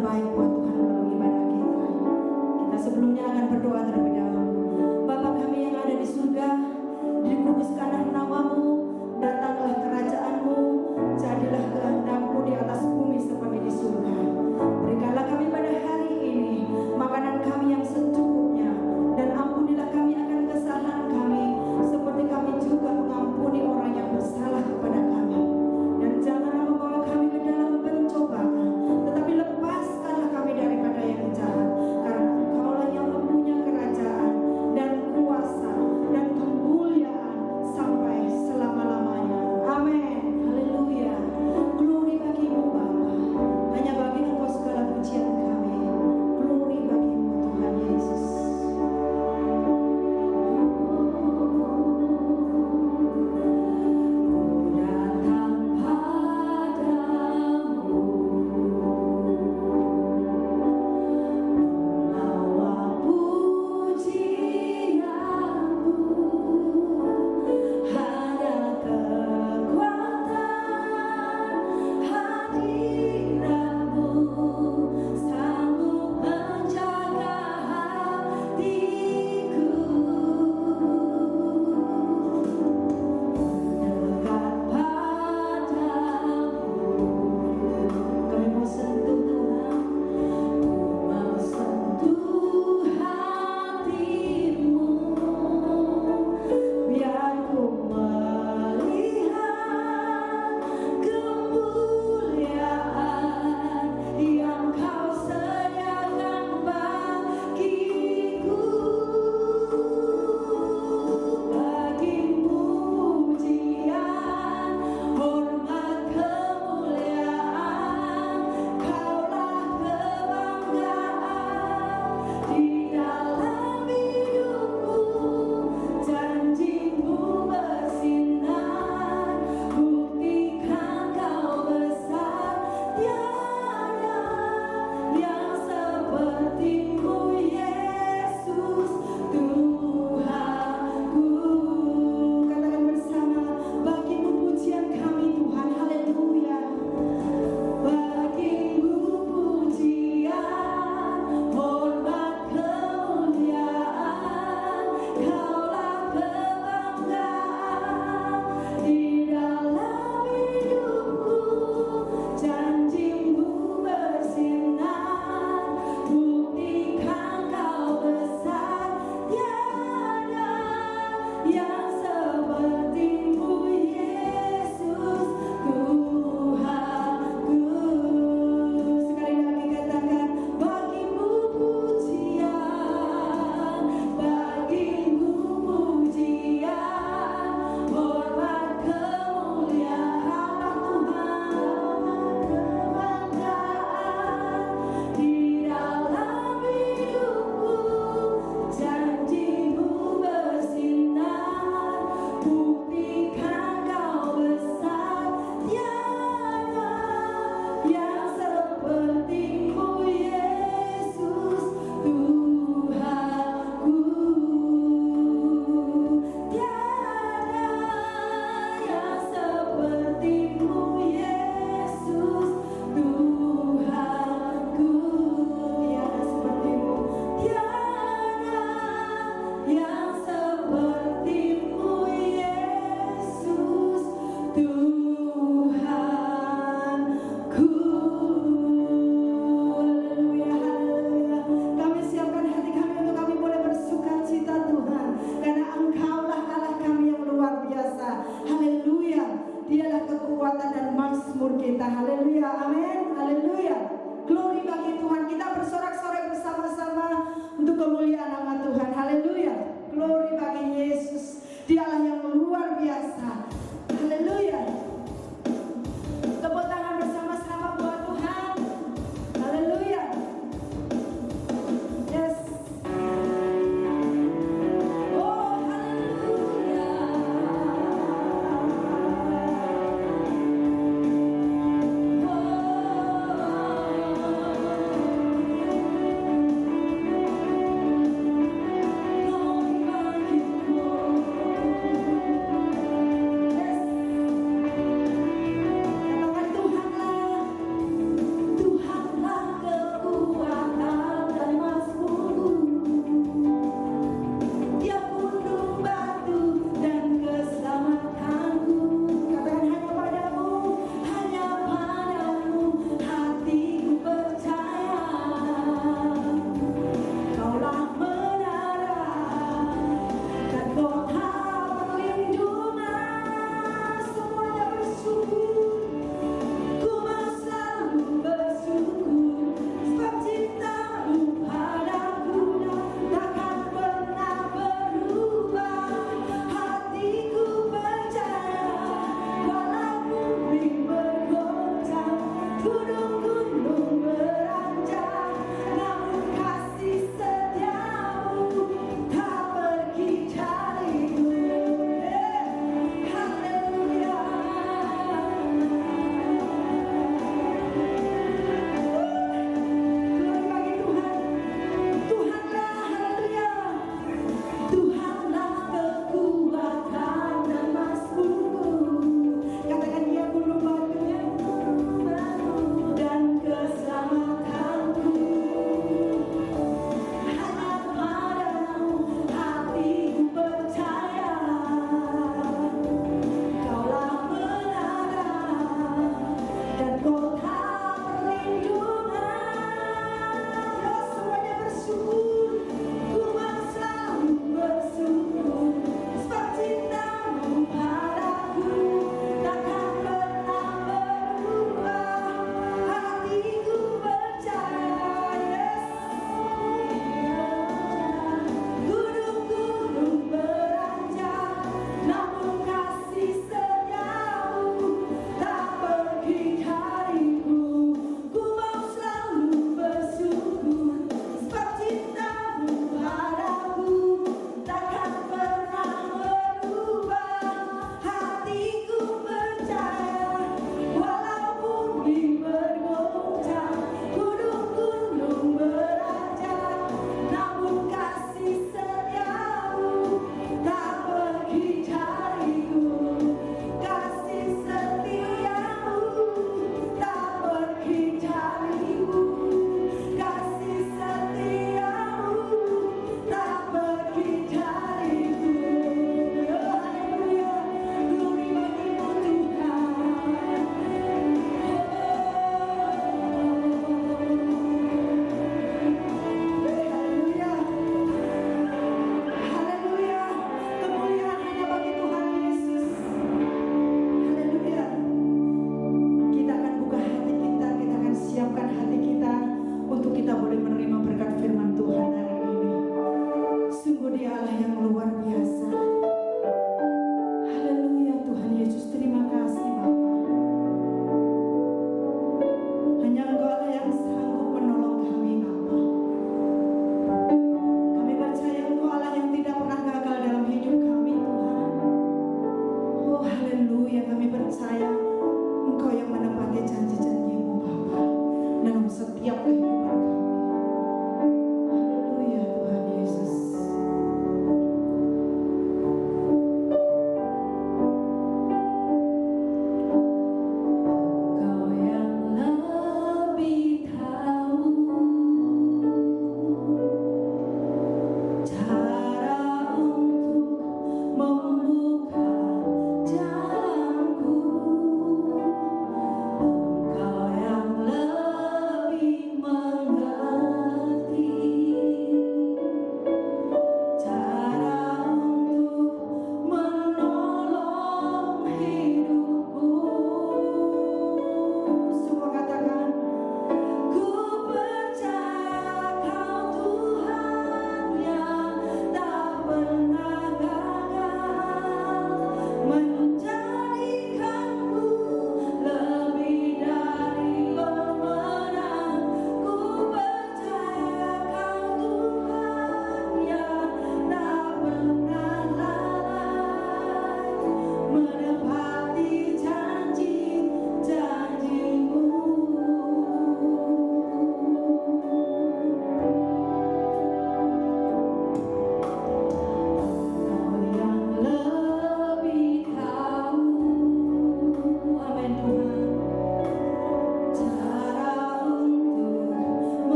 terbaik buat Tuhan melalui ibadah kita. Kita sebelumnya akan berdoa terlebih dahulu. Bapa kami yang ada di surga, dikuduskanlah namamu, datanglah kerajaanmu, jadilah kehendak-Mu di atas bumi seperti di surga. Berikanlah kami pada hari ini makanan kami yang secukupnya, dan ampunilah kami akan kesalahan kami, seperti kami juga mengampuni orang yang bersalah kepada kami. Dan janganlah membawa kami ke dalam pencobaan, tetapi lepaskanlah kami daripada yang jahat, karena Engkaulah yang mempunyai kerajaan dan kuasa dan kemuliaan sampai selama-lamanya. Amin. Haleluya. Glory bagimu Bapa. Hanya bagi Engkau segala pujian kami. Glory bagimu Tuhan Yesus. Oh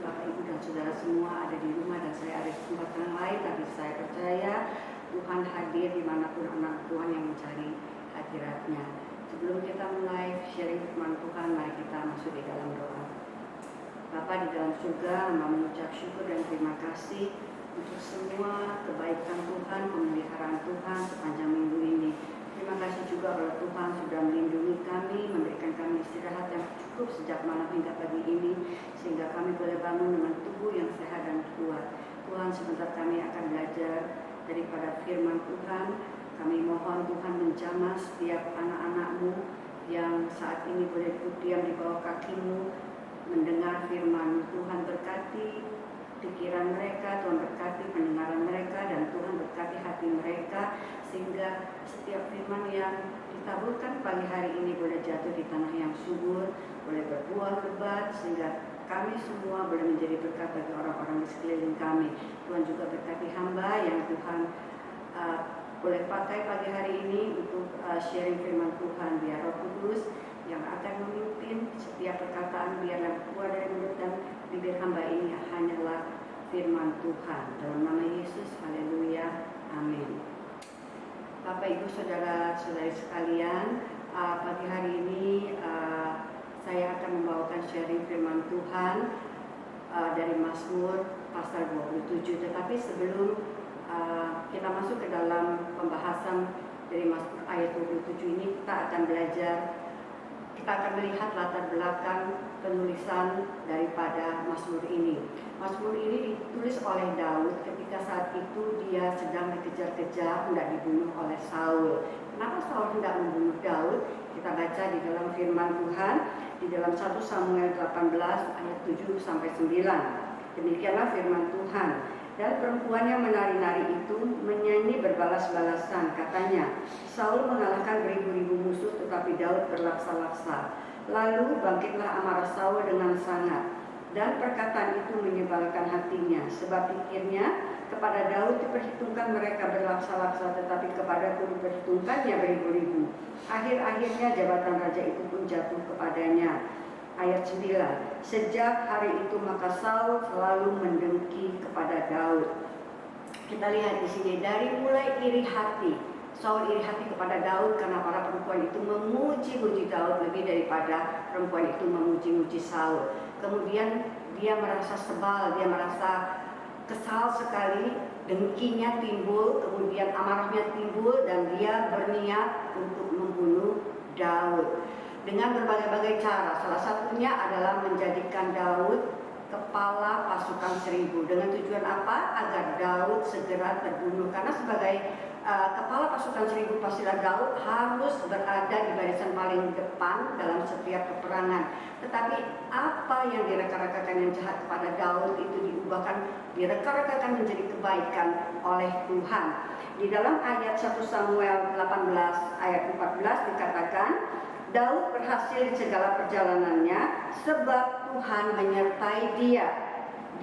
Bapak Ibu dan Saudara semua ada di rumah dan saya ada di tempat yang lain, tapi saya percaya Tuhan hadir dimanapun anak Tuhan yang mencari hadiratnya. Sebelum kita mulai sharing firman Tuhan, mari kita masuk di dalam doa. Bapa di dalam surga, Hamba mengucap syukur dan terima kasih untuk semua kebaikan Tuhan, pemeliharaan Tuhan sepanjang minggu ini. Terima kasih juga bahwa Tuhan sudah melindungi kami, memberikan kami istirahat yang cukup sejak malam hingga pagi ini, sehingga kami boleh bangun dengan tubuh yang sehat dan kuat. Tuhan, sebentar kami akan belajar daripada firman Tuhan. Kami mohon Tuhan menjamah setiap anak-anak-Mu yang saat ini boleh duduk diam di bawah kaki-Mu, mendengar firman. Tuhan berkati pikiran mereka, Tuhan berkati pendengaran mereka, dan Tuhan berkati hati mereka, sehingga setiap firman yang ditaburkan pagi hari ini boleh jatuh di tanah yang subur, boleh berbuah lebat, sehingga kami semua boleh menjadi berkat bagi orang-orang di sekeliling kami. Tuhan juga berkati hamba yang Tuhan boleh pakai pagi hari ini untuk sharing firman Tuhan. Biar Roh Kudus yang akan memimpin setiap perkataan, biarlah keluar dari mulut dan bibir hamba ini hanyalah firman Tuhan. Dalam nama Yesus, haleluya, amin. Bapak Ibu Saudara-saudari sekalian, pagi hari ini saya akan membawakan sharing firman Tuhan dari Mazmur pasal 27. Tetapi sebelum kita masuk ke dalam pembahasan dari Mazmur ayat 27 ini, kita akan belajar, kita akan melihat latar belakang penulisan daripada Mazmur ini. Mazmur ini ditulis oleh Daud ketika saat itu dia sedang dikejar-kejar, hendak dibunuh oleh Saul. Kenapa Saul hendak membunuh Daud? Kita baca di dalam firman Tuhan, di dalam 1 Samuel 18 ayat 7 sampai 9. Demikianlah firman Tuhan. Dan perempuan yang menari-nari itu menyanyi berbalas-balasan, katanya, Saul mengalahkan beribu-ribu musuh, tetapi Daud berlaksa-laksa. Lalu bangkitlah amarah Saul dengan sangat, dan perkataan itu menyebalkan hatinya, sebab pikirnya kepada Daud diperhitungkan mereka berlaksa-laksa, tetapi kepada aku diperhitungkannya beribu-ribu. Akhir-akhirnya jabatan raja itu pun jatuh kepadanya. Ayat 9, sejak hari itu maka Saul selalu mendengki kepada Daud. Kita lihat di sini, dari mulai iri hati, Saul iri hati kepada Daud karena para perempuan itu memuji-muji Daud lebih daripada perempuan itu memuji-muji Saul. Kemudian dia merasa sebal, dia merasa kesal sekali, dengkinya timbul, kemudian amarahnya timbul, dan dia berniat untuk membunuh Daud dengan berbagai-bagai cara. Salah satunya adalah menjadikan Daud kepala pasukan 1000. Dengan tujuan apa? Agar Daud segera terbunuh. Karena sebagai kepala pasukan 1000, pastilah Daud harus berada di barisan paling depan dalam setiap peperangan. Tetapi apa yang direka-rekakan yang jahat kepada Daud itu direka-rekakan menjadi kebaikan oleh Tuhan. Di dalam ayat 1 Samuel 18 ayat 14 dikatakan, Daud berhasil di segala perjalanannya sebab Tuhan menyertai dia.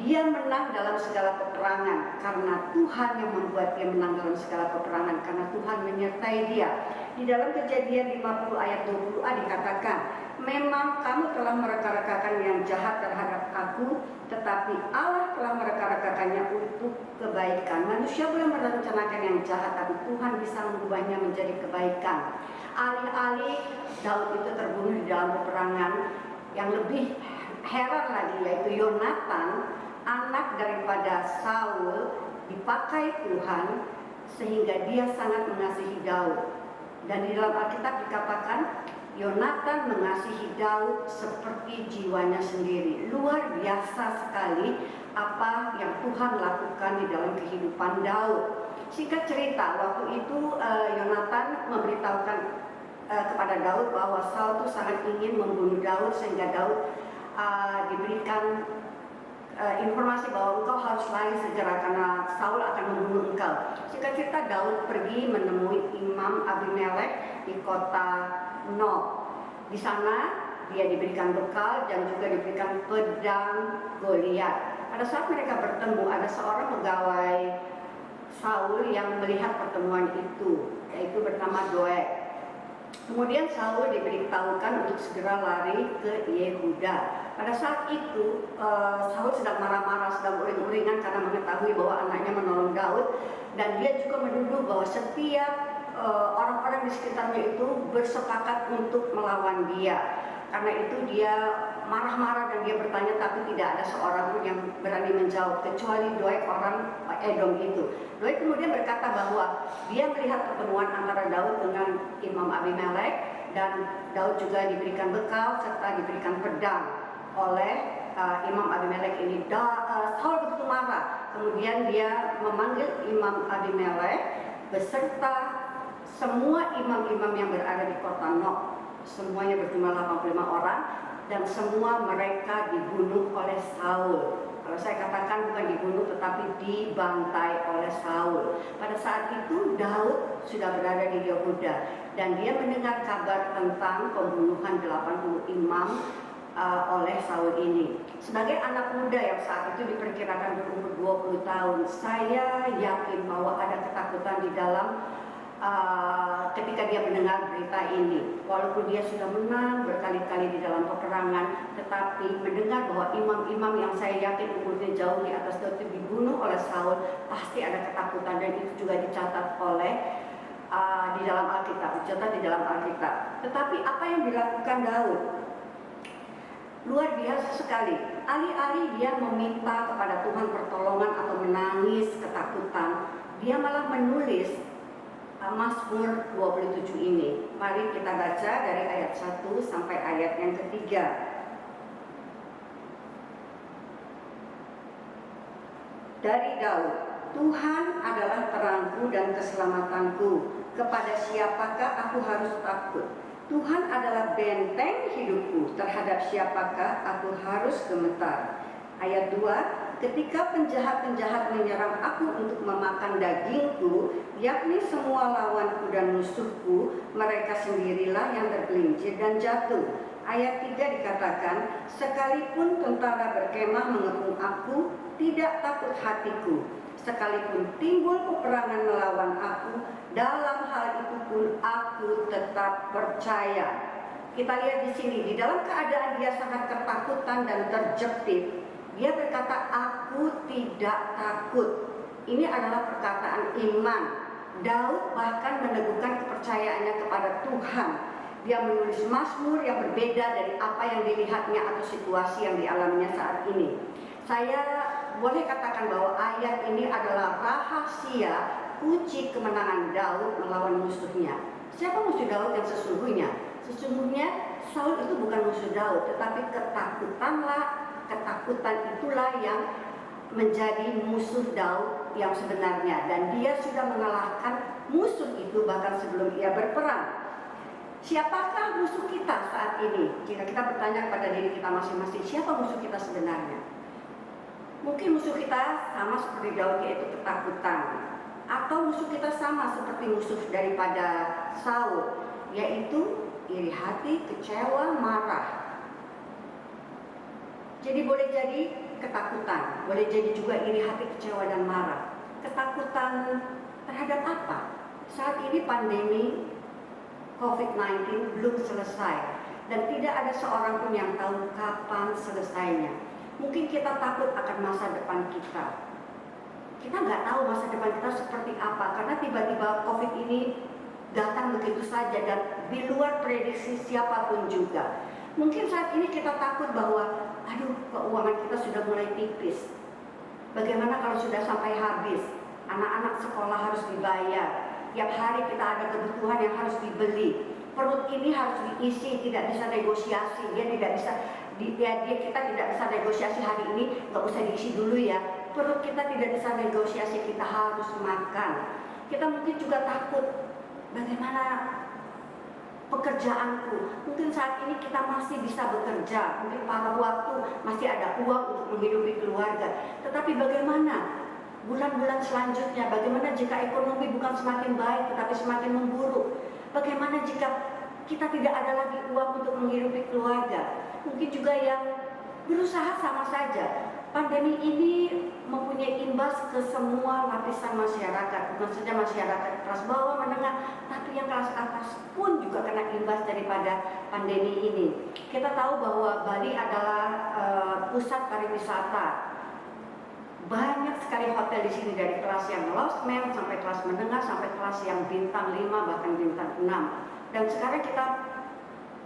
Dia menang dalam segala peperangan karena Tuhan yang membuat dia menang dalam segala peperangan, karena Tuhan menyertai dia. Di dalam Kejadian 50 ayat 20a dikatakan, memang kamu telah mereka-rekakan yang jahat terhadap aku, tetapi Allah telah mereka-rekakannya untuk kebaikan. Manusia boleh merencanakan yang jahat, tapi Tuhan bisa mengubahnya menjadi kebaikan. Alih-alih Daud itu terbunuh di dalam peperangan, yang lebih heran lagi yaitu Yonatan, anak daripada Saul, dipakai Tuhan sehingga dia sangat mengasihi Daud. Dan di dalam Alkitab dikatakan Yonatan mengasihi Daud seperti jiwanya sendiri. Luar biasa sekali apa yang Tuhan lakukan di dalam kehidupan Daud. Singkat cerita, waktu itu Yonatan memberitahukan kepada Daud bahwa Saul itu sangat ingin membunuh Daud, sehingga Daud diberikan informasi bahwa engkau harus lari segera karena Saul akan membunuh engkau. Singkat cerita, Daud pergi menemui Imam Abimelek di kota Nob. Di sana dia diberikan bekal dan juga diberikan pedang Goliat. Pada saat mereka bertemu, ada seorang pegawai Saul yang melihat pertemuan itu, yaitu bernama Doeg. Kemudian Saul diberitahukan untuk segera lari ke Yehuda. Pada saat itu Saul sedang marah-marah, sedang uring-uringan karena mengetahui bahwa anaknya menolong Daud, dan dia juga menuduh bahwa setiap orang-orang di sekitarnya itu bersepakat untuk melawan dia. Karena itu dia marah-marah dan dia bertanya, tapi tidak ada seorang pun yang berani menjawab kecuali Doeg orang Edom itu. Doeg kemudian berkata bahwa dia melihat pertemuan antara Daud dengan Imam Abimelek, dan Daud juga diberikan bekal serta diberikan pedang oleh Imam Abimelek ini. Saul begitu marah, kemudian dia memanggil Imam Abimelek beserta semua imam-imam yang berada di kota Nob. Semuanya berjumlah 85 orang, dan semua mereka dibunuh oleh Saul. Kalau saya katakan bukan dibunuh tetapi dibantai oleh Saul. Pada saat itu Daud sudah berada di Yehuda, dan dia mendengar kabar tentang pembunuhan 80 imam oleh Saul ini. Sebagai anak muda yang saat itu diperkirakan berumur 20 tahun, saya yakin bahwa ada ketakutan di dalam ketika dia mendengar berita ini. Walaupun dia sudah menang berkali-kali di dalam peperangan, tetapi mendengar bahwa imam-imam yang saya yakin umurnya jauh di atas Daud itu dibunuh oleh Saul, pasti ada ketakutan, dan itu juga dicatat oleh di dalam Alkitab, Tetapi apa yang dilakukan Daud luar biasa sekali. Alih-alih dia meminta kepada Tuhan pertolongan atau menangis ketakutan, dia malah menulis Mazmur 27 ini. Mari kita baca dari ayat 1 sampai ayat yang ketiga. Dari Daud, Tuhan adalah terangku dan keselamatanku. Kepada siapakah aku harus takut? Tuhan adalah benteng hidupku. Terhadap siapakah aku harus gemetar? Ayat 2, ketika penjahat-penjahat menyerang aku untuk memakan dagingku, yakni semua lawanku dan musuhku, mereka sendirilah yang tergelincir dan jatuh. Ayat 3 dikatakan, sekalipun tentara berkemah mengepung aku, tidak takut hatiku. Sekalipun timbul peperangan melawan aku, dalam hal itu pun aku tetap percaya. Kita lihat di sini, di dalam keadaan dia sangat ketakutan dan terjepit, dia berkata, aku tidak takut. Ini adalah perkataan iman. Daud bahkan meneguhkan kepercayaannya kepada Tuhan. Dia menulis mazmur yang berbeda dari apa yang dilihatnya atau situasi yang dialaminya saat ini. Saya boleh katakan bahwa ayat ini adalah rahasia kunci kemenangan Daud melawan musuhnya. Siapa musuh Daud yang sesungguhnya? Sesungguhnya Saul itu bukan musuh Daud, tetapi ketakutan itulah yang menjadi musuh Daud yang sebenarnya, dan dia sudah mengalahkan musuh itu bahkan sebelum ia berperang. Siapakah musuh kita saat ini? Jika kita bertanya kepada diri kita masing-masing, siapa musuh kita sebenarnya? Mungkin musuh kita sama seperti Daud, yaitu ketakutan, atau musuh kita sama seperti musuh daripada Saul, yaitu iri hati, kecewa, marah. Jadi boleh jadi ketakutan, boleh jadi juga iri hati, kecewa, dan marah. Ketakutan terhadap apa? Saat ini pandemi COVID-19 belum selesai, dan tidak ada seorang pun yang tahu kapan selesainya. Mungkin kita takut akan masa depan kita. Kita nggak tahu masa depan kita seperti apa, karena tiba-tiba COVID ini datang begitu saja dan di luar prediksi siapapun juga. Mungkin saat ini kita takut bahwa, aduh, keuangan kita sudah mulai tipis. Bagaimana kalau sudah sampai habis? Anak-anak sekolah harus dibayar. Tiap hari kita ada kebutuhan yang harus dibeli. Perut ini harus diisi, tidak bisa negosiasi. Kita tidak bisa negosiasi hari ini, nggak usah diisi dulu ya. Perut kita tidak bisa negosiasi, kita harus makan. Kita mungkin juga takut, bagaimana pekerjaanku? Mungkin saat ini kita masih bisa bekerja, mungkin paruh waktu masih ada uang untuk menghidupi keluarga. Tetapi bagaimana bulan-bulan selanjutnya? Bagaimana jika ekonomi bukan semakin baik tetapi semakin memburuk? Bagaimana jika kita tidak ada lagi uang untuk menghidupi keluarga? Mungkin juga yang berusaha sama saja. Pandemi ini mempunyai imbas imbas ke semua lapisan masyarakat, bukan saja masyarakat kelas bawah menengah, tapi yang kelas atas pun juga kena imbas daripada pandemi ini. Kita tahu bahwa Bali adalah pusat pariwisata. Banyak sekali hotel di sini, dari kelas yang losmen sampai kelas menengah sampai kelas yang bintang 5 bahkan bintang 6. Dan sekarang kita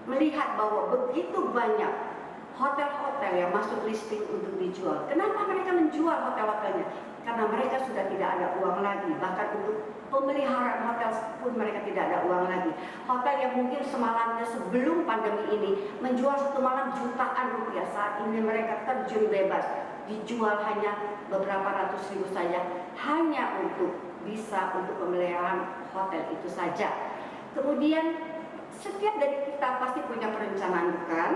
melihat bahwa begitu banyak hotel-hotel yang masuk listing untuk dijual. Kenapa mereka menjual hotel-hotelnya? Karena mereka sudah tidak ada uang lagi. Bahkan untuk pemeliharaan hotel pun mereka tidak ada uang lagi. Hotel yang mungkin semalamnya sebelum pandemi ini menjual satu malam jutaan rupiah, saat ini mereka terjun bebas, dijual hanya beberapa ratus ribu saja, hanya untuk bisa untuk pemeliharaan hotel itu saja. Kemudian setiap dari kita pasti punya perencanaan, bukan?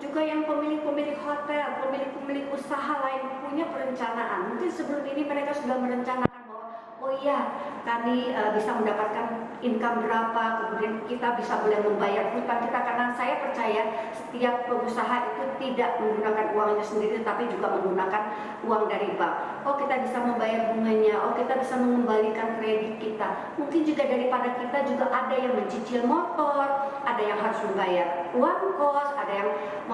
Juga yang pemilik-pemilik hotel, pemilik-pemilik usaha lain punya perencanaan. Mungkin sebelum ini mereka sudah merencanakan bahwa, oh iya, kami bisa mendapatkan income berapa, kemudian kita bisa boleh membayar hutang kita. Karena saya percaya setiap pengusaha itu tidak menggunakan uangnya sendiri, tapi juga menggunakan uang dari bank. Oh, kita bisa membayar bunganya, oh kita bisa mengembalikan kredit kita. Mungkin juga daripada kita juga ada yang mencicil motor, ada yang harus membayar uang kos, ada yang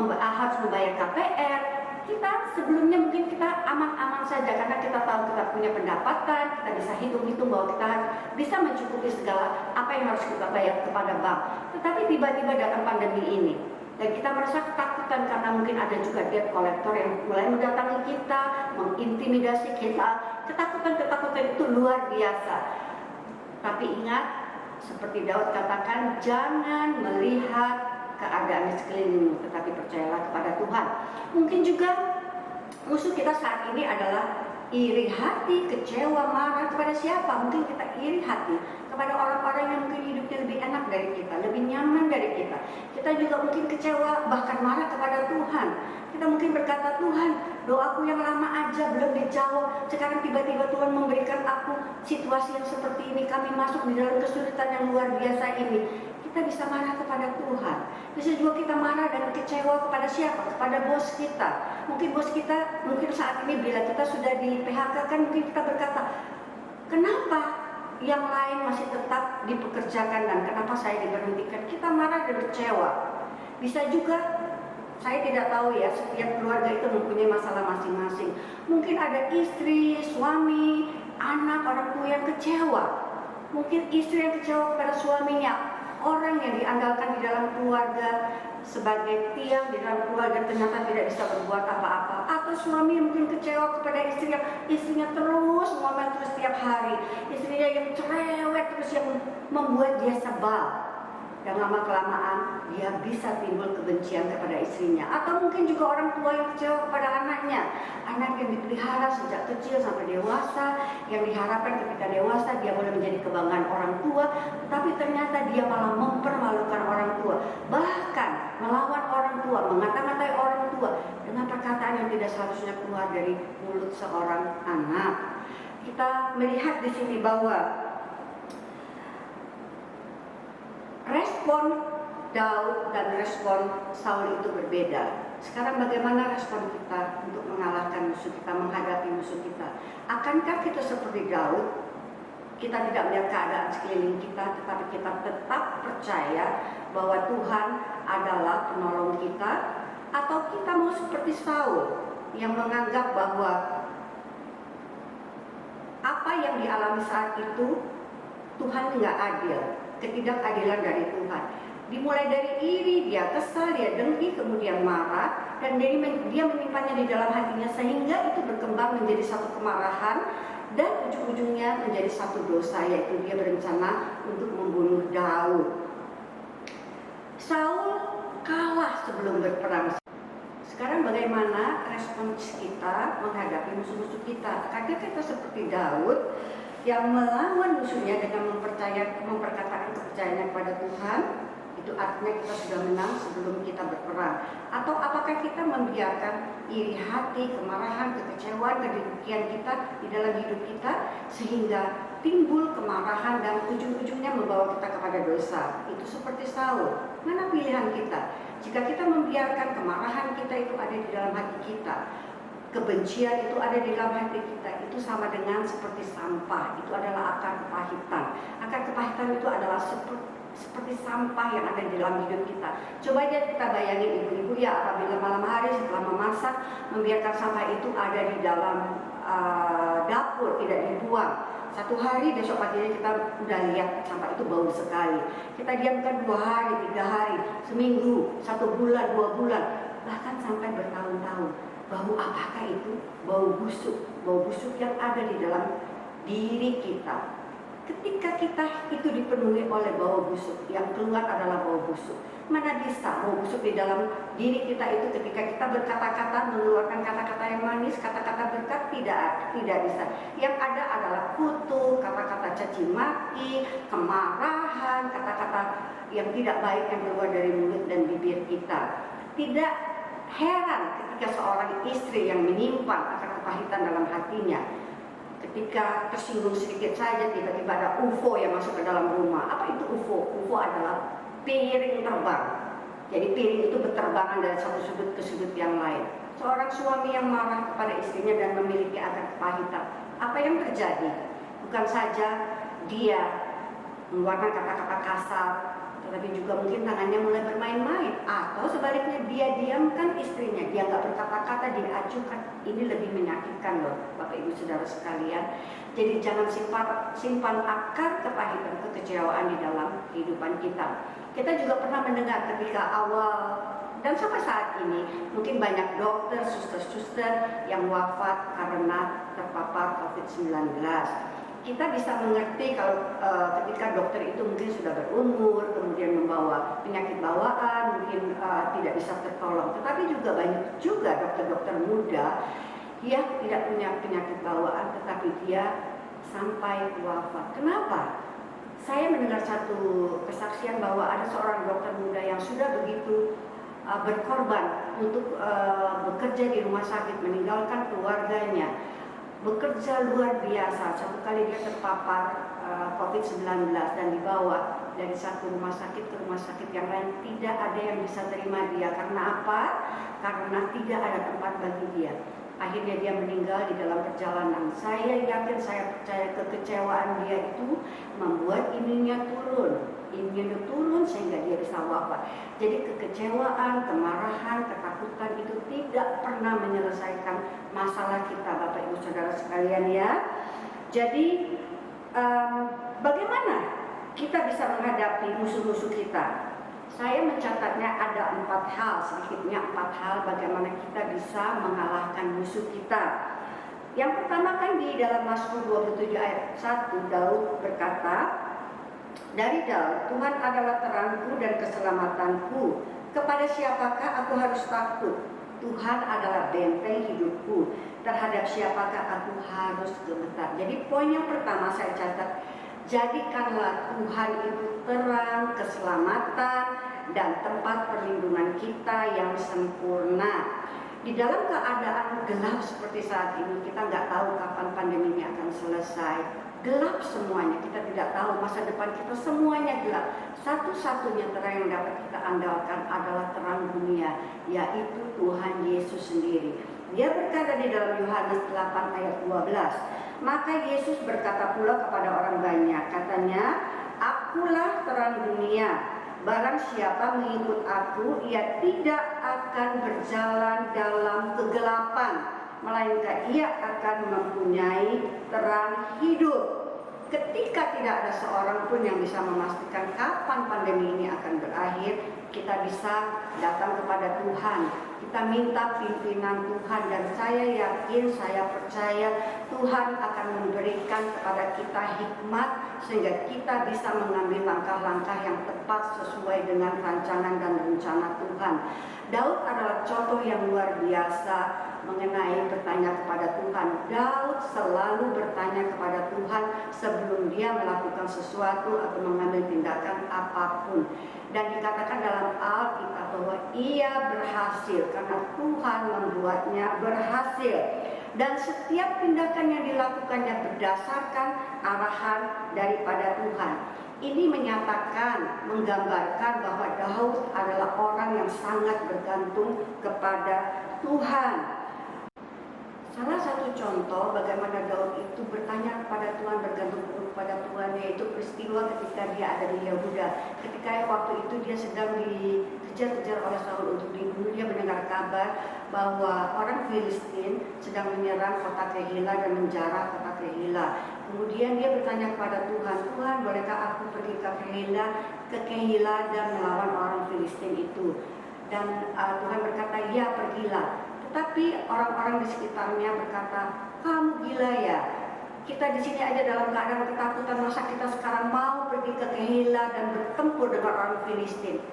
harus membayar KPR. Kita sebelumnya mungkin kita aman-aman saja karena kita tahu kita punya pendapatan, kita bisa hitung-hitung bahwa kita bisa mencukupi segala apa yang harus kita bayar kepada bank. Tetapi tiba-tiba datang pandemi ini dan kita merasa ketakutan karena mungkin ada juga debt collector yang mulai mendatangi kita, mengintimidasi kita. Ketakutan-ketakutan itu luar biasa. Tapi ingat, seperti Daud katakan, jangan melihat keadaan di sekelilingmu, tetapi percayalah kepada Tuhan. Mungkin juga musuh kita saat ini adalah iri hati, kecewa, marah. Kepada siapa? Mungkin kita iri hati kepada orang-orang yang mungkin hidupnya lebih enak dari kita, lebih nyaman dari kita. Kita juga mungkin kecewa, bahkan marah kepada Tuhan. Kita mungkin berkata, Tuhan, doaku yang lama aja belum dijawab, sekarang tiba-tiba Tuhan memberikan aku situasi yang seperti ini, kami masuk di dalam kesulitan yang luar biasa ini. Kita bisa marah kepada Tuhan. Bisa juga kita marah dan kecewa kepada siapa? Kepada bos kita. Mungkin bos kita, mungkin saat ini bila kita sudah di PHK kan, mungkin kita berkata, kenapa yang lain masih tetap dipekerjakan dan kenapa saya diberhentikan? Kita marah dan kecewa. Bisa juga, saya tidak tahu ya, setiap keluarga itu mempunyai masalah masing-masing. Mungkin ada istri, suami, anak, orang tua yang kecewa. Mungkin istri yang kecewa kepada suaminya. Orang yang diandalkan di dalam keluarga sebagai tiang di dalam keluarga ternyata tidak bisa berbuat apa-apa. Atau suami yang mungkin kecewa kepada istrinya terus ngomel terus setiap hari, istrinya yang cerewet terus yang membuat dia sebal. Dan lama-kelamaan dia bisa timbul kebencian kepada istrinya. Atau mungkin juga orang tua yang kecewa kepada anaknya. Anak yang dipelihara sejak kecil sampai dewasa, yang diharapkan ketika dewasa dia boleh menjadi kebanggaan orang tua, tapi ternyata dia malah mempermalukan orang tua, bahkan melawan orang tua, mengata-ngatai orang tua dengan perkataan yang tidak seharusnya keluar dari mulut seorang anak. Kita melihat di sini bahwa respon Daud dan respon Saul itu berbeda. Sekarang bagaimana respon kita untuk mengalahkan musuh kita, menghadapi musuh kita? Akankah kita seperti Daud? Kita tidak melihat keadaan sekeliling kita, tetapi kita tetap percaya bahwa Tuhan adalah penolong kita? Atau kita mau seperti Saul yang menganggap bahwa apa yang dialami saat itu Tuhan nggak adil, ketidakadilan dari Tuhan. Dimulai dari iri, dia kesal, dia dengki, kemudian marah, dan dia menyimpannya di dalam hatinya sehingga itu berkembang menjadi satu kemarahan dan ujung-ujungnya menjadi satu dosa, yaitu dia berencana untuk membunuh Daud. Saul kalah sebelum berperang. Sekarang bagaimana respons kita menghadapi musuh-musuh kita? Karena kita seperti Daud yang melawan musuhnya dengan memperkatakan kepercayaannya kepada Tuhan, itu artinya kita sudah menang sebelum kita berperang. Atau apakah kita membiarkan iri hati, kemarahan, kekecewaan, kedengkian kita di dalam hidup kita sehingga timbul kemarahan dan ujung-ujungnya membawa kita kepada dosa? Itu seperti Saul. Mana pilihan kita? Jika kita membiarkan kemarahan kita itu ada di dalam hati kita, kebencian itu ada di dalam hati kita, itu sama dengan seperti sampah. Itu adalah akar kepahitan. Akar kepahitan itu adalah seperti sampah yang ada di dalam hidup kita. Coba aja kita bayangin ibu-ibu ya, apabila malam hari setelah memasak, membiarkan sampah itu ada di dalam dapur, tidak dibuang. Satu hari, besok paginya kita udah lihat sampah itu bau sekali. Kita diamkan 2 hari, 3 hari, seminggu, 1 bulan, 2 bulan, bahkan sampai bertahun-tahun. Bau apakah itu? Bau busuk yang ada di dalam diri kita. Ketika kita itu dipenuhi oleh bau busuk, yang keluar adalah bau busuk. Mana bisa bau busuk di dalam diri kita itu ketika kita berkata-kata, mengeluarkan kata-kata yang manis, kata-kata berkat, tidak bisa. Yang ada adalah kutuk, kata-kata caci maki, kemarahan, kata-kata yang tidak baik yang keluar dari mulut dan bibir kita. Tidak heran ketika seorang istri yang menyimpan akar kepahitan dalam hatinya, ketika tersinggung sedikit saja tiba-tiba ada UFO yang masuk ke dalam rumah. Apa itu UFO? UFO adalah piring terbang. Jadi piring itu berterbangan dari satu sudut ke sudut yang lain. Seorang suami yang marah kepada istrinya dan memiliki akar kepahitan, apa yang terjadi? Bukan saja dia mengeluarkan kata-kata kasar, tetapi juga mungkin tangannya mulai bermain-main, atau sebaliknya dia diamkan istrinya, dia nggak berkata-kata, dia acuhkan. Ini lebih menyakitkan loh, Bapak Ibu Saudara sekalian. Jadi jangan simpan akar kepahitan, kekecewaan di dalam kehidupan kita. Kita juga pernah mendengar ketika awal dan sampai saat ini mungkin banyak dokter, suster-suster yang wafat karena terpapar COVID-19. Kita bisa mengerti kalau ketika dokter itu mungkin sudah berumur, kemudian membawa penyakit bawaan, mungkin tidak bisa tertolong. Tetapi juga banyak juga dokter-dokter muda yang tidak punya penyakit bawaan, tetapi dia sampai wafat. Kenapa? Saya mendengar satu kesaksian bahwa ada seorang dokter muda yang sudah begitu berkorban untuk bekerja di rumah sakit, meninggalkan keluarganya. Bekerja luar biasa. Satu kali dia terpapar COVID-19 dan dibawa dari satu rumah sakit ke rumah sakit yang lain. Tidak ada yang bisa terima dia. Karena apa? Karena tidak ada tempat bagi dia. Akhirnya dia meninggal di dalam perjalanan. Saya yakin, saya percaya kekecewaan dia itu membuat imunnya turun. Imunnya turun sehingga dia bisa wafat. Jadi kekecewaan, kemarahan, ketakutan itu tidak pernah menyelesaikan masalah kita, Bapak Ibu Saudara sekalian ya. Jadi bagaimana kita bisa menghadapi musuh-musuh kita? Saya mencatatnya ada 4 hal, sedikitnya 4 hal bagaimana kita bisa mengalahkan musuh kita. Yang pertama kan di dalam Mazmur 27 ayat 1, Daud berkata, dari Daud, Tuhan adalah terangku dan keselamatanku. Kepada siapakah aku harus takut? Tuhan adalah benteng hidupku. Terhadap siapakah aku harus gemetar? Jadi poin yang pertama saya catat, jadikanlah Tuhan itu terang, keselamatan, dan tempat perlindungan kita yang sempurna. Di dalam keadaan gelap seperti saat ini, kita nggak tahu kapan pandemi ini akan selesai. Gelap semuanya, kita tidak tahu masa depan kita, semuanya gelap. Satu-satunya terang yang dapat kita andalkan adalah terang dunia, yaitu Tuhan Yesus sendiri. Dia berkata di dalam Yohanes 8 ayat 12, maka Yesus berkata pula kepada orang banyak, katanya, akulah terang dunia. Barang siapa mengikut aku, ia tidak akan berjalan dalam kegelapan, melainkan ia akan mempunyai terang hidup. Ketika tidak ada seorang pun yang bisa memastikan kapan pandemi ini akan berakhir, kita bisa datang kepada Tuhan. Kita minta pimpinan Tuhan, dan saya yakin, saya percaya Tuhan akan memberikan kepada kita hikmat sehingga kita bisa mengambil langkah-langkah yang tepat sesuai dengan rancangan dan rencana Tuhan. Daud adalah contoh yang luar biasa mengenai bertanya kepada Tuhan. Daud selalu bertanya kepada Tuhan sebelum dia melakukan sesuatu atau mengambil tindakan apapun. Dan dikatakan dalam Alkitab bahwa ia berhasil karena Tuhan membuatnya berhasil. Dan setiap tindakan yang dilakukannya berdasarkan arahan daripada Tuhan. Ini menyatakan, menggambarkan bahwa Daud adalah orang yang sangat bergantung kepada Tuhan. Salah satu contoh bagaimana Daud itu bertanya kepada Tuhan, bergantung kepada Tuhan, yaitu peristiwa ketika dia ada di Yehuda. Ketika waktu itu dia sedang dikejar-kejar oleh Saul untuk dibunuh, dia mendengar kabar bahwa orang Filistin sedang menyerang kota Kehila dan menjarah kota Kehila. Kemudian dia bertanya kepada Tuhan, Tuhan, bolehkah aku pergi ke Kehila dan melawan orang Filistin itu? Dan Tuhan berkata, ya pergilah. Tetapi orang-orang di sekitarnya berkata, kamu gila ya? Kita di sini aja dalam keadaan ketakutan, masa kita sekarang mau pergi ke Kehila dan bertempur dengan orang Filistin?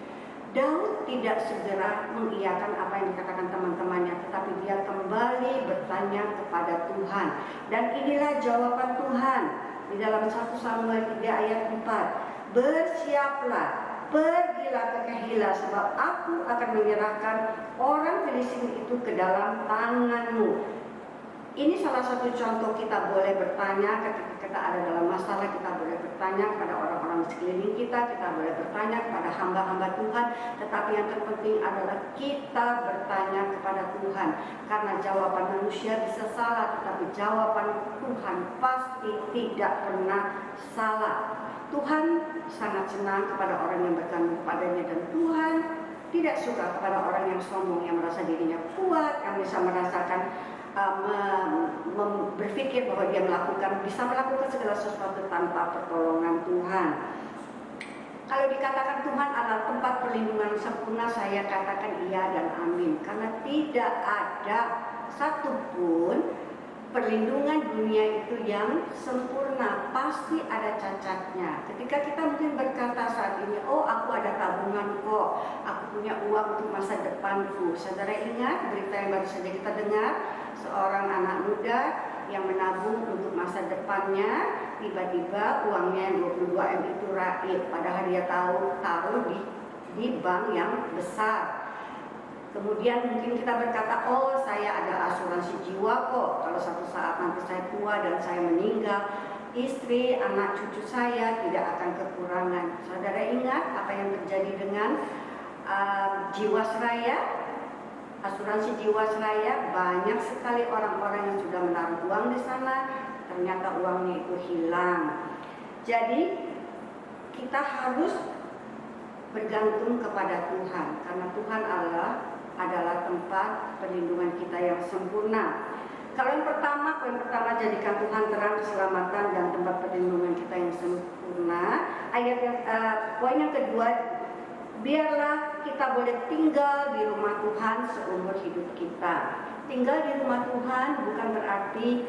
Daud tidak segera mengiyakan apa yang dikatakan teman-temannya, tetapi dia kembali bertanya kepada Tuhan. Dan inilah jawaban Tuhan di dalam 1 Samuel 3 ayat 4. Bersiaplah, pergilah ke Kehila, sebab aku akan menyerahkan orang Filistin itu ke dalam tanganmu. Ini salah satu contoh kita boleh bertanya ketika kita ada dalam masalah, kita boleh bertanya kepada orang-orang di sekeliling kita boleh bertanya kepada hamba-hamba Tuhan, tetapi yang terpenting adalah kita bertanya kepada Tuhan. Karena jawaban manusia bisa salah, tetapi jawaban Tuhan pasti tidak pernah salah. Tuhan sangat senang kepada orang yang bergantung kepadanya, dan Tuhan tidak suka kepada orang yang sombong, yang merasa dirinya kuat, yang bisa merasakan berpikir bahwa dia bisa melakukan segala sesuatu tanpa pertolongan Tuhan. Kalau dikatakan Tuhan adalah tempat perlindungan sempurna, saya katakan iya dan amin. Karena tidak ada satupun perlindungan dunia itu yang sempurna, pasti ada cacatnya. Ketika kita mungkin berkata saat ini, oh aku ada tabungan kok, aku punya uang untuk masa depanku. Saudara ingat berita yang baru saja kita dengar, seorang anak muda yang menabung untuk masa depannya, tiba-tiba uangnya 22 M itu raib, padahal dia taruh di bank yang besar. Kemudian mungkin kita berkata, oh saya ada asuransi jiwa kok, kalau suatu saat nanti saya tua dan saya meninggal, istri, anak cucu saya tidak akan kekurangan. Saudara ingat apa yang terjadi dengan Jiwasraya? Asuransi Jiwasraya, banyak sekali orang-orang yang sudah menaruh uang di sana, ternyata uangnya itu hilang. Jadi kita harus bergantung kepada Tuhan, karena Tuhan Allah adalah tempat perlindungan kita yang sempurna. Kalau yang pertama, poin pertama, jadikan Tuhan terang keselamatan dan tempat perlindungan kita yang sempurna. Poin yang kedua, biarlah kita boleh tinggal di rumah Tuhan seumur hidup kita. Tinggal di rumah Tuhan bukan berarti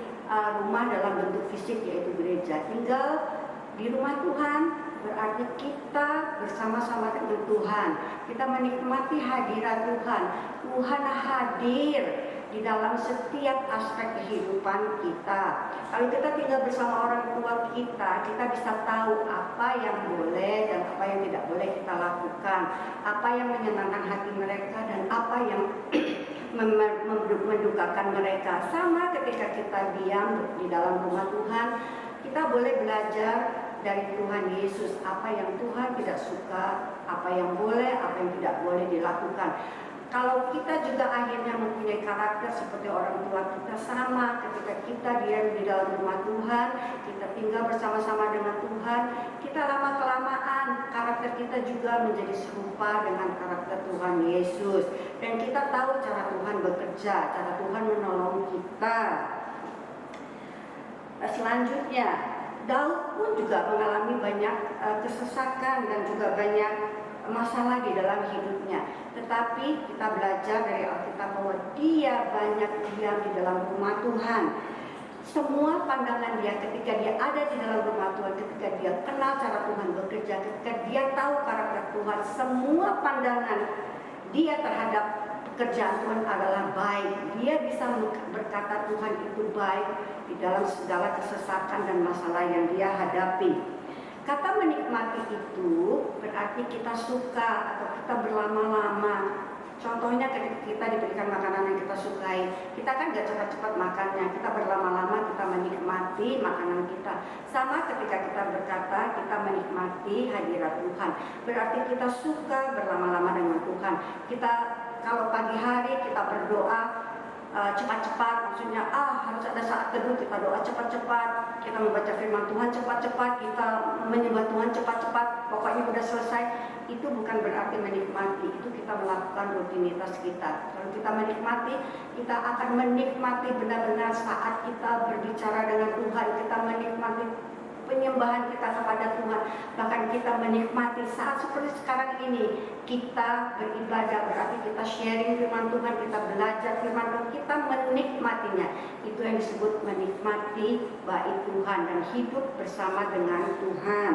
rumah dalam bentuk fisik yaitu gereja. Tinggal di rumah Tuhan berarti kita bersama-sama dengan Tuhan. Kita menikmati hadirat Tuhan. Tuhan hadir di dalam setiap aspek kehidupan kita. Kalau kita tinggal bersama orang tua kita bisa tahu apa yang boleh dan apa yang tidak boleh kita lakukan, apa yang menyenangkan hati mereka dan apa yang mendukakan mereka. Sama ketika kita diam di dalam rumah Tuhan, kita boleh belajar dari Tuhan Yesus, apa yang Tuhan tidak suka, apa yang boleh, apa yang tidak boleh dilakukan. Kalau kita juga akhirnya mempunyai karakter seperti orang tua kita, sama ketika kita diam di dalam rumah Tuhan, kita tinggal bersama-sama dengan Tuhan, kita lama-kelamaan karakter kita juga menjadi serupa dengan karakter Tuhan Yesus. Dan kita tahu cara Tuhan bekerja, cara Tuhan menolong kita. Selanjutnya, Daud pun juga mengalami banyak kesesakan dan juga banyak masalah di dalam hidupnya. Tetapi kita belajar dari Alkitab bahwa dia banyak diam di dalam rumah Tuhan. Semua pandangan dia ketika dia ada di dalam rumah Tuhan, ketika dia kenal cara Tuhan bekerja, ketika dia tahu karakter Tuhan, semua pandangan dia terhadap pekerjaan Tuhan adalah baik. Dia bisa berkata Tuhan itu baik di dalam segala kesesakan dan masalah yang dia hadapi. Kata menikmati itu berarti kita suka atau kita berlama-lama. Contohnya ketika kita diberikan makanan yang kita sukai, kita kan gak cepat-cepat makannya, kita berlama-lama, kita menikmati makanan kita. Sama ketika kita berkata kita menikmati hadirat Tuhan, berarti kita suka berlama-lama dengan Tuhan. Kita kalau pagi hari kita berdoa, cepat-cepat, maksudnya harus ada saat teduh, kita doa cepat-cepat, kita membaca firman Tuhan cepat-cepat, kita menyembah Tuhan cepat-cepat, pokoknya udah selesai. Itu bukan berarti menikmati, itu kita melakukan rutinitas kita. Kalau kita menikmati, kita akan menikmati benar-benar saat kita berbicara dengan Tuhan, kita menikmati penyembahan kita kepada Tuhan, bahkan kita menikmati saat seperti sekarang ini kita beribadah, berarti kita sharing firman Tuhan, kita belajar firman Tuhan, kita menikmatinya. Itu yang disebut menikmati bait Tuhan dan hidup bersama dengan Tuhan.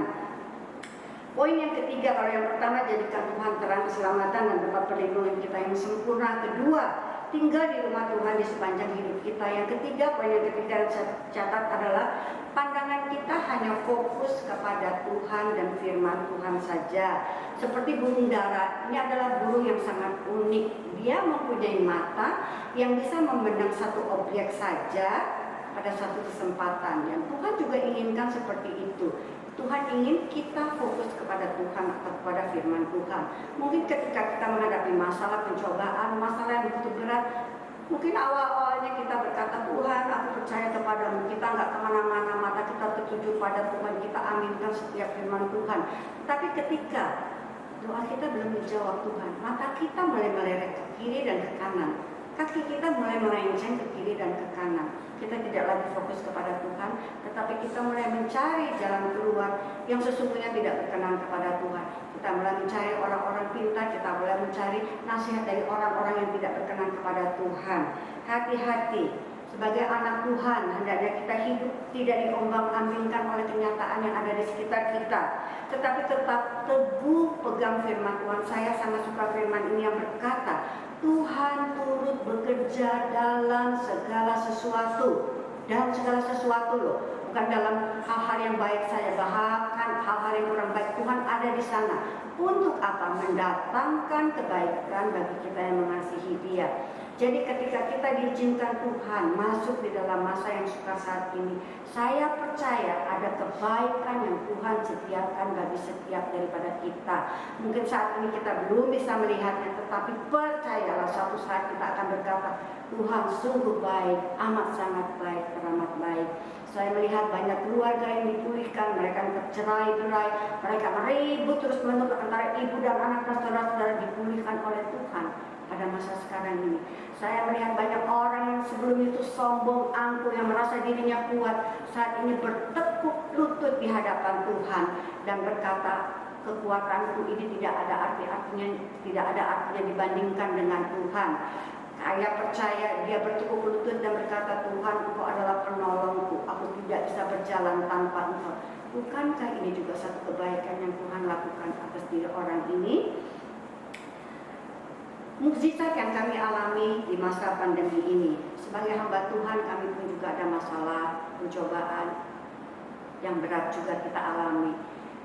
Poin yang ketiga, kalau yang pertama jadikan Tuhan terang keselamatan dan tempat perlindungan kita yang sempurna. Kedua, tinggal di rumah Tuhan di sepanjang hidup kita. Yang ketiga, poin yang ketiga yang saya catat adalah pandangan kita hanya fokus kepada Tuhan dan firman Tuhan saja. Seperti burung dara, ini adalah burung yang sangat unik. Dia mempunyai mata yang bisa memandang satu objek saja pada satu kesempatan. Yang Tuhan juga inginkan seperti itu. Tuhan ingin kita fokus kepada Tuhan atau kepada firman Tuhan. Mungkin ketika kita menghadapi masalah, pencobaan, masalah yang begitu berat, mungkin awal-awalnya kita berkata, Tuhan aku percaya kepadamu, kita nggak kemana-mana, mata kita tertuju pada Tuhan, kita aminkan setiap firman Tuhan. Tapi ketika doa kita belum dijawab Tuhan, mata kita mulai meleret ke kiri dan ke kanan, kaki kita mulai melenceng ke kiri dan ke kanan. Kita tidak lagi fokus kepada Tuhan, tetapi kita mulai mencari jalan keluar yang sesungguhnya tidak berkenan kepada Tuhan. Kita mulai mencari orang-orang pintar, kita mulai mencari nasihat dari orang-orang yang tidak berkenan kepada Tuhan. Hati-hati, sebagai anak Tuhan, hendaknya kita hidup tidak diombang-ambingkan oleh kenyataan yang ada di sekitar kita, tetapi tetap teguh pegang firman Tuhan. Saya sangat suka firman ini yang berkata, Tuhan turut bekerja dalam segala sesuatu. Dalam segala sesuatu loh, bukan dalam hal-hal yang baik saja, bahkan hal-hal yang kurang baik Tuhan ada di sana. Untuk apa? Mendatangkan kebaikan bagi kita yang mengasihi Dia. Jadi ketika kita diizinkan Tuhan masuk di dalam masa yang sukar saat ini, saya percaya ada kebaikan yang Tuhan sediakan bagi setiap daripada kita. Mungkin saat ini kita belum bisa melihatnya, tetapi percayalah suatu saat kita akan berkata, Tuhan sungguh baik, amat sangat baik, teramat baik. Saya melihat banyak keluarga yang dipulihkan, mereka yang tercerai-berai, mereka meribut terus-menerus antara ibu dan anak dan saudara-saudara dipulihkan oleh Tuhan pada masa sekarang ini. Saya melihat banyak orang yang sebelum itu sombong, angkuh, yang merasa dirinya kuat, saat ini bertekuk lutut di hadapan Tuhan dan berkata, kekuatanku ini tidak ada artinya dibandingkan dengan Tuhan. Saya percaya dia bertekuk lutut dan berkata, Tuhan, Engkau adalah penolongku, aku tidak bisa berjalan tanpa Engkau. Bukankah ini juga satu kebaikan yang Tuhan lakukan atas diri orang ini? Mukjizat yang kami alami di masa pandemi ini, sebagai hamba Tuhan kami pun juga ada masalah, pencobaan yang berat juga kita alami.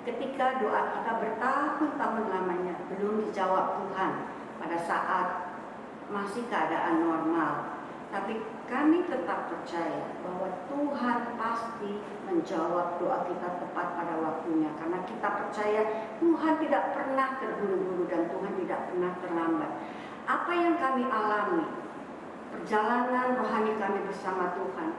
Ketika doa kita bertahun-tahun lamanya belum dijawab Tuhan pada saat masih keadaan normal, tapi kami tetap percaya bahwa Tuhan pasti menjawab doa kita tepat pada waktunya, karena kita percaya Tuhan tidak pernah terburu-buru dan Tuhan tidak pernah terlambat. Apa yang kami alami, perjalanan rohani kami bersama Tuhan,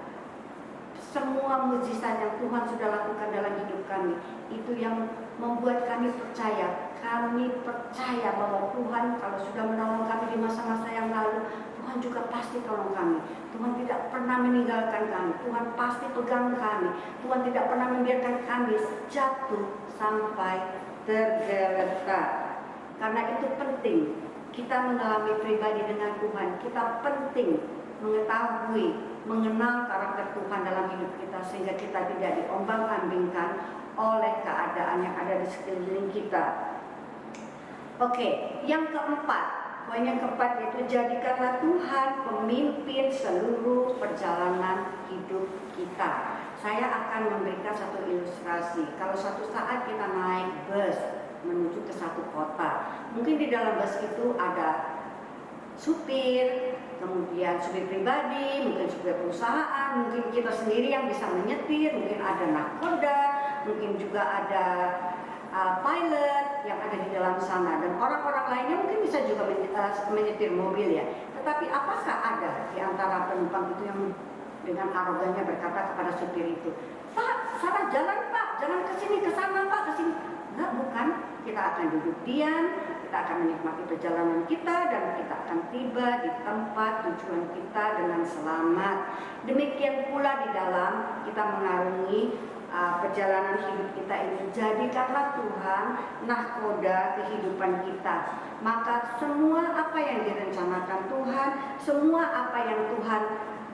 semua mukjizat yang Tuhan sudah lakukan dalam hidup kami, itu yang membuat kami percaya. Kami percaya bahwa Tuhan kalau sudah menolong kami di masa-masa yang lalu, Tuhan juga pasti tolong kami. Tuhan tidak pernah meninggalkan kami, Tuhan pasti pegang kami. Tuhan tidak pernah membiarkan kami jatuh sampai tergeletak. Karena itu penting kita mengalami pribadi dengan Tuhan. Kita penting mengetahui, mengenal karakter Tuhan dalam hidup kita, sehingga kita tidak diombang-ambingkan oleh keadaan yang ada di sekeliling kita. Oke, yang keempat, poin yang keempat yaitu jadikanlah Tuhan pemimpin seluruh perjalanan hidup kita. Saya akan memberikan satu ilustrasi. Kalau suatu saat kita naik bus menuju ke satu kota, mungkin di dalam bus itu ada supir, kemudian supir pribadi, mungkin supir perusahaan, mungkin kita sendiri yang bisa menyetir, mungkin ada nahkoda, mungkin juga ada pilot yang ada di dalam sana, dan orang-orang lainnya mungkin bisa juga menyetir mobil ya. Tetapi apakah ada di antara penumpang itu yang dengan arogannya berkata kepada supir itu, "Pak, salah jalan Pak, jangan ke sini, ke sana Pak, ke sini." Enggak, bukan. Kita akan duduk diam, kita akan menikmati perjalanan kita, dan kita akan tiba di tempat tujuan kita dengan selamat. Demikian pula di dalam kita mengarungi perjalanan hidup kita ini. Jadikanlah Tuhan nahkoda kehidupan kita. Maka semua apa yang direncanakan Tuhan, semua apa yang Tuhan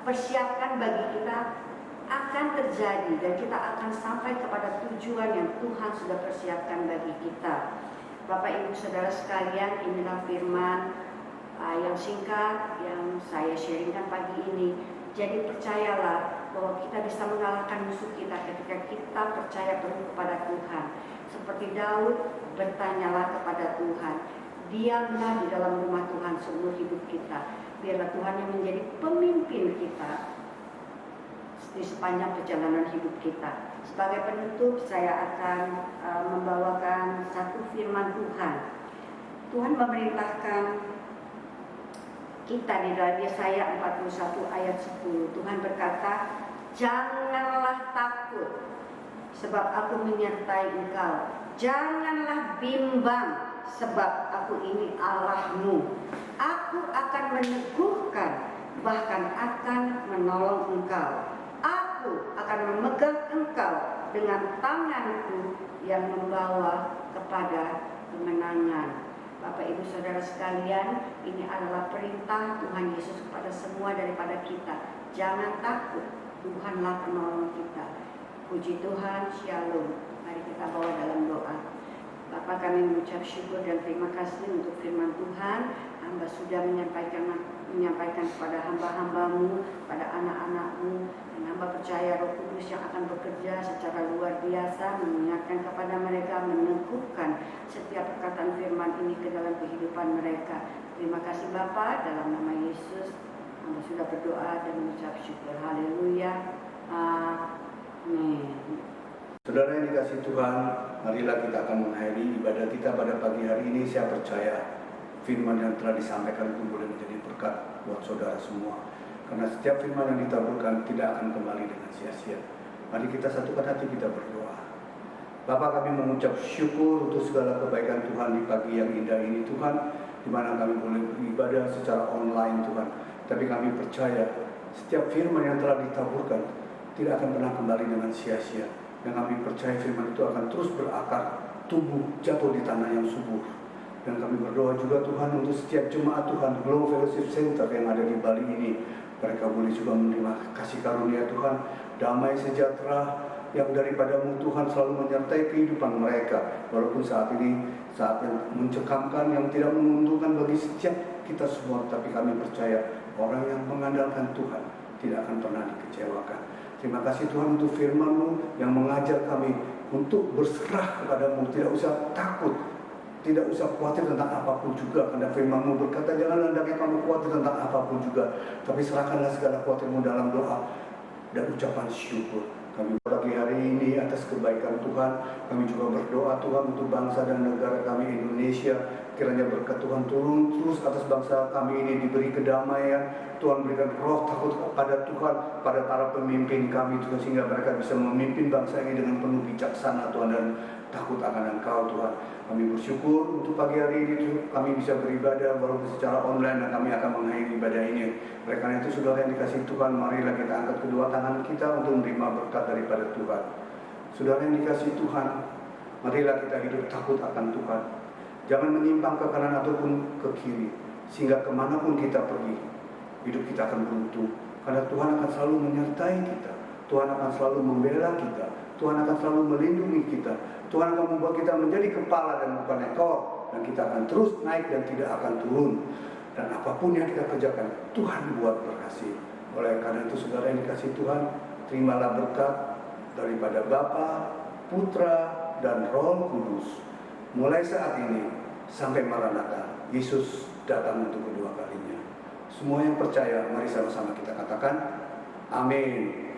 persiapkan bagi kita akan terjadi, dan kita akan sampai kepada tujuan yang Tuhan sudah persiapkan bagi kita. Bapak Ibu Saudara sekalian, inilah firman yang singkat yang saya sharingkan pagi ini. Jadi percayalah bahwa kita bisa mengalahkan musuh kita ketika kita percaya penuh kepada Tuhan. Seperti Daud, bertanyalah kepada Tuhan. Diamlah di dalam rumah Tuhan seumur hidup kita. Biarlah Tuhan yang menjadi pemimpin kita di sepanjang perjalanan hidup kita. Sebagai penutup, saya akan membawakan satu firman Tuhan. Tuhan memerintahkan kita di dalam Yesaya 41 ayat 10. Tuhan berkata, "Janganlah takut, sebab aku menyertai engkau. Janganlah bimbang, sebab aku ini Allahmu. Aku akan meneguhkan, bahkan akan menolong engkau. Aku akan memegang engkau dengan tanganku yang membawa kepada kemenangan." Bapak Ibu Saudara sekalian, ini adalah perintah Tuhan Yesus kepada semua daripada kita. Jangan takut, Tuhanlah penolong kita. Puji Tuhan, Shalom. Mari kita bawa dalam doa. Bapa, kami mengucap syukur dan terima kasih untuk firman Tuhan. Hamba sudah menyampaikan kepada hamba-hambamu, pada anak-anakmu, dan hamba percaya Roh Kudus yang akan bekerja secara luar biasa, mengingatkan kepada mereka, meneguhkan setiap perkataan firman ini ke dalam kehidupan mereka. Terima kasih Bapa, dalam nama Yesus hamba sudah berdoa dan mengucap syukur. Haleluya. Amin. Saudara yang dikasihi Tuhan, marilah kita akan mengakhiri ibadah kita pada pagi hari ini. Saya percaya firman yang telah disampaikan itu boleh menjadi berkat buat saudara semua. Karena setiap firman yang ditaburkan tidak akan kembali dengan sia-sia. Mari kita satukan hati kita berdoa. Bapa, kami mengucap syukur untuk segala kebaikan Tuhan di pagi yang indah ini Tuhan, di mana kami boleh beribadah secara online Tuhan. Tapi kami percaya setiap firman yang telah ditaburkan tidak akan pernah kembali dengan sia-sia. Dan kami percaya firman itu akan terus berakar, tumbuh, jatuh di tanah yang subur. Dan kami berdoa juga Tuhan untuk setiap jemaat Tuhan Glow Fellowship Center yang ada di Bali ini. Mereka boleh juga menerima kasih karunia Tuhan, damai sejahtera yang daripadamu Tuhan selalu menyertai kehidupan mereka. Walaupun saat ini saat yang mencekamkan, yang tidak menguntungkan bagi setiap kita semua. Tapi kami percaya orang yang mengandalkan Tuhan tidak akan pernah dikecewakan. Terima kasih Tuhan untuk firman-Mu yang mengajar kami untuk berserah kepadamu. Tidak usah takut, tidak usah khawatir tentang apapun juga. Karena firman-Mu berkata, jangan hendaknya kamu khawatir tentang apapun juga, tapi serahkanlah segala khawatirmu dalam doa dan ucapan syukur. Kami pagi hari ini atas kebaikan Tuhan, kami juga berdoa Tuhan untuk bangsa dan negara kami Indonesia. Kiranya berkat Tuhan turun terus atas bangsa kami ini, diberi kedamaian. Tuhan berikan roh takut kepada Tuhan pada para pemimpin kami Tuhan, sehingga mereka bisa memimpin bangsa ini dengan penuh bijaksana Tuhan, dan takut akan Engkau Tuhan. Kami bersyukur untuk pagi hari ini kami bisa beribadah walaupun secara online, dan kami akan mengakhiri ibadah ini. Oleh karena itu saudara yang dikasihi Tuhan, marilah kita angkat kedua tangan kita untuk menerima berkat daripada Tuhan. Saudara yang dikasihi Tuhan, marilah kita hidup takut akan Tuhan. Jangan menyimpang ke kanan ataupun ke kiri, sehingga kemanapun kita pergi, hidup kita akan beruntung. Karena Tuhan akan selalu menyertai kita, Tuhan akan selalu membela kita, Tuhan akan selalu melindungi kita. Tuhan akan membuat kita menjadi kepala dan bukan ekor, dan kita akan terus naik dan tidak akan turun. Dan apapun yang kita kerjakan, Tuhan buat berhasil. Oleh karena itu saudara yang dikasihi Tuhan, terimalah berkat daripada Bapa, Putra, dan Roh Kudus. Mulai saat ini sampai Maranatha, Yesus datang untuk kedua kalinya. Semua yang percaya, mari sama-sama kita katakan, amin.